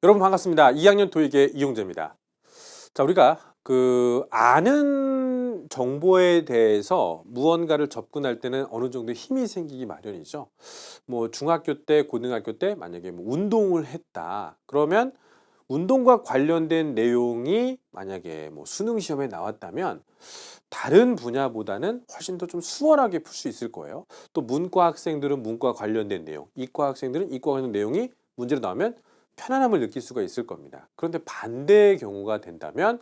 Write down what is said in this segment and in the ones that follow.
여러분 반갑습니다. 2학년 토익의 이용재입니다. 자, 우리가 아는 정보에 대해서 무언가를 접근할 때는 어느 정도 힘이 생기기 마련이죠. 뭐 중학교 때, 고등학교 때 만약에 뭐 운동을 했다. 그러면 운동과 관련된 내용이 만약에 뭐 수능 시험에 나왔다면 다른 분야보다는 훨씬 더 좀 수월하게 풀 수 있을 거예요. 또 문과 학생들은 문과 관련된 내용, 이과 학생들은 이과 관련 내용이 문제로 나오면 편안함을 느낄 수가 있을 겁니다. 그런데 반대의 경우가 된다면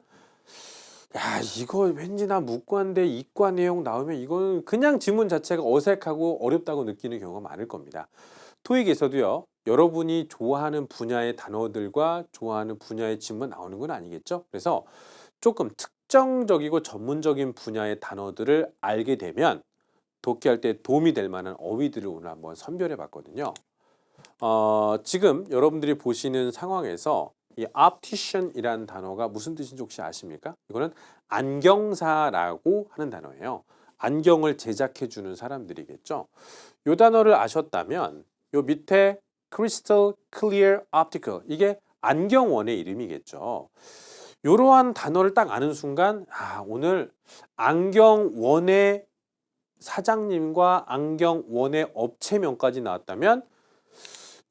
야, 이거 왠지 나 문과인데 이과 내용 나오면 이거는 그냥 지문 자체가 어색하고 어렵다고 느끼는 경우가 많을 겁니다. 토익에서도요, 여러분이 좋아하는 분야의 단어들과 좋아하는 분야의 지문 나오는 건 아니겠죠? 그래서 조금 특정적이고 전문적인 분야의 단어들을 알게 되면 독해할 때 도움이 될 만한 어휘들을 오늘 한번 선별해 봤거든요. 지금 여러분들이 보시는 상황에서 이 optician이라는 단어가 무슨 뜻인지 혹시 아십니까? 이거는 안경사라고 하는 단어예요. 안경을 제작해 주는 사람들이겠죠. 이 단어를 아셨다면 요 밑에 crystal clear optical, 이게 안경원의 이름이겠죠. 이러한 단어를 딱 아는 순간 오늘 안경원의 사장님과 안경원의 업체명까지 나왔다면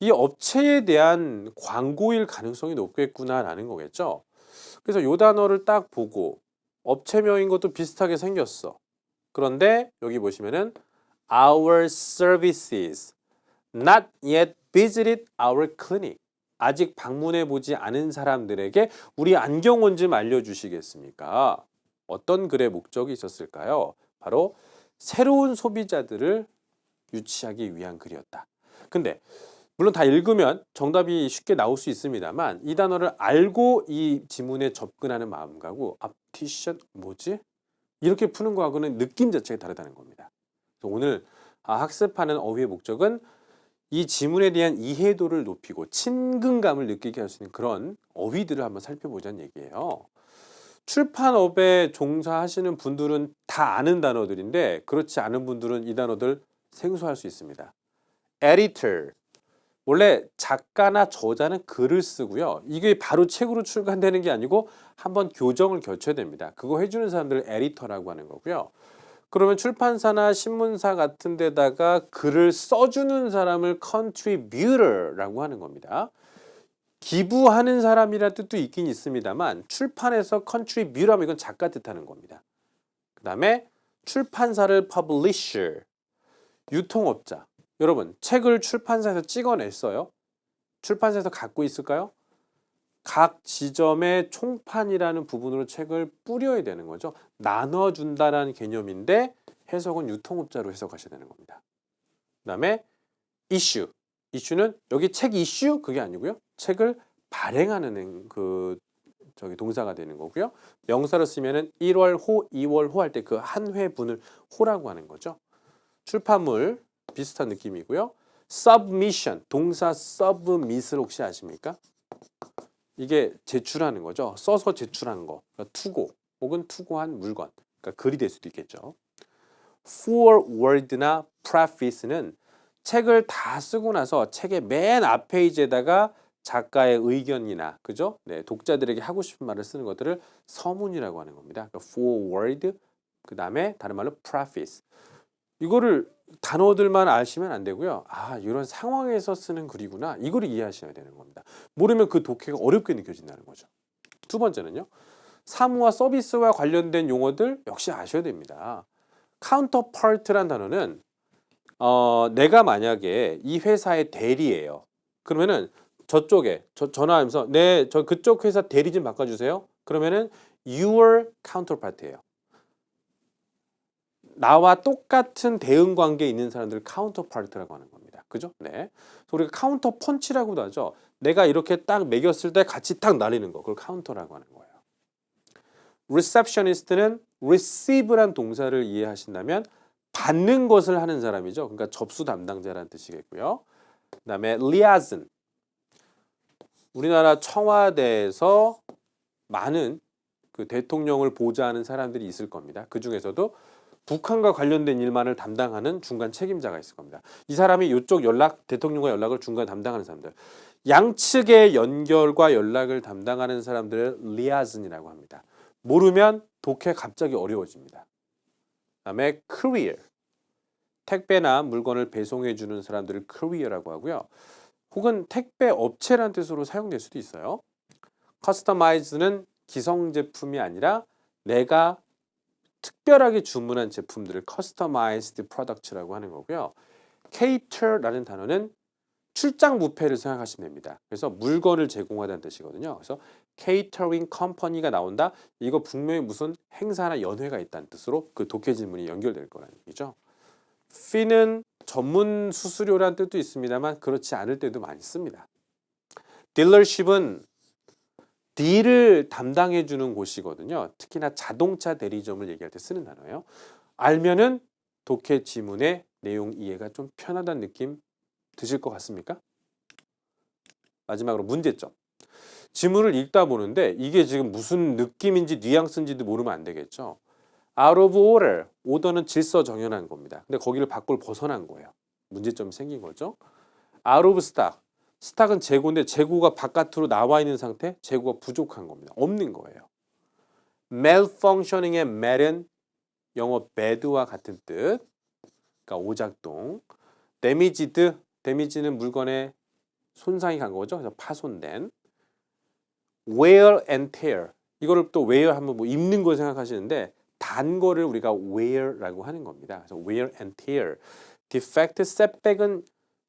이 업체에 대한 광고일 가능성이 높겠구나라는 거겠죠. 그래서 이 단어를 딱 보고 업체명인 것도 비슷하게 생겼어. 그런데 여기 보시면은 Our services not yet visited our clinic. 아직 방문해 보지 않은 사람들에게 우리 안경원 좀 알려주시겠습니까? 어떤 글의 목적이 있었을까요? 바로 새로운 소비자들을 유치하기 위한 글이었다. 근데 물론 다 읽으면 정답이 쉽게 나올 수 있습니다만 이 단어를 알고 이 지문에 접근하는 마음가고 optician 뭐지? 이렇게 푸는 거하고는 느낌 자체가 다르다는 겁니다. 그래서 오늘 학습하는 어휘의 목적은 이 지문에 대한 이해도를 높이고 친근감을 느끼게 할 수 있는 그런 어휘들을 한번 살펴보자는 얘기예요. 출판업에 종사하시는 분들은 다 아는 단어들인데 그렇지 않은 분들은 이 단어들 생소할 수 있습니다. editor, 원래 작가나 저자는 글을 쓰고요. 이게 바로 책으로 출간되는 게 아니고 한번 교정을 거쳐야 됩니다. 그거 해주는 사람들을 에디터라고 하는 거고요. 그러면 출판사나 신문사 같은 데다가 글을 써주는 사람을 컨트리뷰터라고 하는 겁니다. 기부하는 사람이라는 뜻도 있긴 있습니다만 출판에서 컨트리뷰터하면 이건 작가 뜻하는 겁니다. 그 다음에 출판사를 publisher, 유통업자. 여러분, 책을 출판사에서 찍어냈어요. 출판사에서 갖고 있을까요? 각 지점에 총판이라는 부분으로 책을 뿌려야 되는 거죠. 나눠준다라는 개념인데 해석은 유통업자로 해석하셔야 되는 겁니다. 그 다음에 이슈. 이슈는 여기 책 이슈 그게 아니고요. 책을 발행하는 동사가 되는 거고요. 명사로 쓰면은 1월 호, 2월 호 할 때 그 한 회분을 호라고 하는 거죠. 출판물 비슷한 느낌이고요. submission, 동사 submit을 혹시 아십니까? 이게 제출하는 거죠. 써서 제출하는 거. 그러니까 투고 혹은 투고한 물건. 그러니까 글이 될 수도 있겠죠. forward나 preface는 책을 다 쓰고 나서 책의 맨 앞 페이지에다가 작가의 의견이나 그죠? 네, 독자들에게 하고 싶은 말을 쓰는 것들을 서문이라고 하는 겁니다. 그러니까 forward, 그 다음에 다른 말로 preface. 이거를 단어들만 아시면 안 되고요. 이런 상황에서 쓰는 글이구나. 이거를 이해하셔야 되는 겁니다. 모르면 그 독해가 어렵게 느껴진다는 거죠. 두 번째는요. 사무와 서비스와 관련된 용어들 역시 아셔야 됩니다. counterpart란 단어는 내가 만약에 이 회사의 대리예요. 그러면은 저쪽에 전화하면서 저 그쪽 회사 대리 좀 바꿔주세요. 그러면은 your counterpart예요. 나와 똑같은 대응 관계에 있는 사람들을 카운터파트라고 하는 겁니다. 그죠? 네. 그래서 우리가 카운터 펀치라고도 하죠. 내가 이렇게 딱 매겼을 때 같이 딱 날리는 거. 그걸 카운터라고 하는 거예요. receptionist는 receive란 동사를 이해하신다면 받는 것을 하는 사람이죠. 그러니까 접수 담당자라는 뜻이겠고요. 그다음에 liaison. 우리나라 청와대에서 많은 그 대통령을 보좌하는 사람들이 있을 겁니다. 그 중에서도 북한과 관련된 일만을 담당하는 중간 책임자가 있을 겁니다. 이 사람이 이쪽 연락, 대통령과 연락을 중간 담당하는 사람들. 양측의 연결과 연락을 담당하는 사람들을 liaison이라고 합니다. 모르면 독해 갑자기 어려워집니다. 그다음에 courier. 택배나 물건을 배송해 주는 사람들을 courier라고 하고요. 혹은 택배 업체라는 뜻으로 사용될 수도 있어요. customized는 기성 제품이 아니라 내가 특별하게 주문한 제품들을 customized product라고 하는 거고요. cater라는 단어는 출장 뷔페를 생각하시면 됩니다. 그래서 물건을 제공하다는 뜻이거든요. 그래서 catering company가 나온다. 이거 분명히 무슨 행사나 연회가 있다는 뜻으로 그 독해 질문이 연결될 거라는 얘기죠. fee는 전문 수수료라는 뜻도 있습니다만 그렇지 않을 때도 많이 씁니다. 딜러십은 딜을 담당해 주는 곳이거든요. 특히나 자동차 대리점을 얘기할 때 쓰는 단어예요. 알면은 독해 지문의 내용 이해가 좀 편하다는 느낌 드실 것 같습니까? 마지막으로 문제점. 지문을 읽다 보는데 이게 지금 무슨 느낌인지 뉘앙스인지도 모르면 안 되겠죠. out of order. 오더는 질서 정연한 겁니다. 근데 거기를 밖으로 벗어난 거예요. 문제점이 생긴 거죠. out of stock. 스탁은 재고인데 재고가 바깥으로 나와 있는 상태, 재고가 부족한 겁니다. 없는 거예요. malfunctioning의 mal은 영어 bad와 같은 뜻, 그러니까 오작동. damaged, damage는 물건에 손상이 간 거죠. 그래서 파손된. wear and tear, 이거를 또 wear 하면 뭐 입는 거 생각하시는데 단 거를 우리가 wear라고 하는 겁니다. 그래서 wear and tear. defect, setback은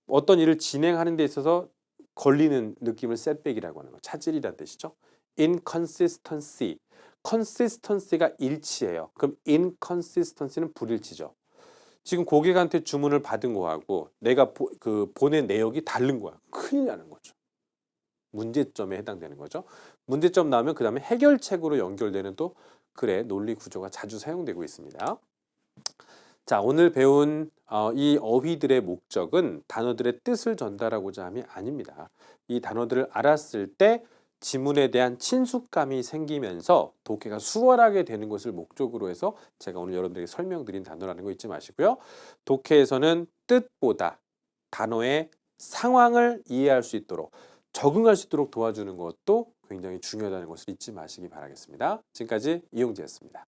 어떤 일을 진행하는 데 있어서 걸리는 느낌을 setback이라고 하는 거, 차질이라는 뜻이죠. inconsistency, consistency가 일치예요. 그럼 inconsistency는 불일치죠. 지금 고객한테 주문을 받은 거하고 내가 보낸 내역이 다른 거야. 큰일 나는 거죠. 문제점에 해당되는 거죠. 문제점 나오면 그 다음에 해결책으로 연결되는 또 글의 논리 구조가 자주 사용되고 있습니다. 자, 오늘 배운 이 어휘들의 목적은 단어들의 뜻을 전달하고자 함이 아닙니다. 이 단어들을 알았을 때 지문에 대한 친숙감이 생기면서 독해가 수월하게 되는 것을 목적으로 해서 제가 오늘 여러분들에게 설명드린 단어라는 거 잊지 마시고요. 독해에서는 뜻보다 단어의 상황을 이해할 수 있도록, 적응할 수 있도록 도와주는 것도 굉장히 중요하다는 것을 잊지 마시기 바라겠습니다. 지금까지 이용재였습니다.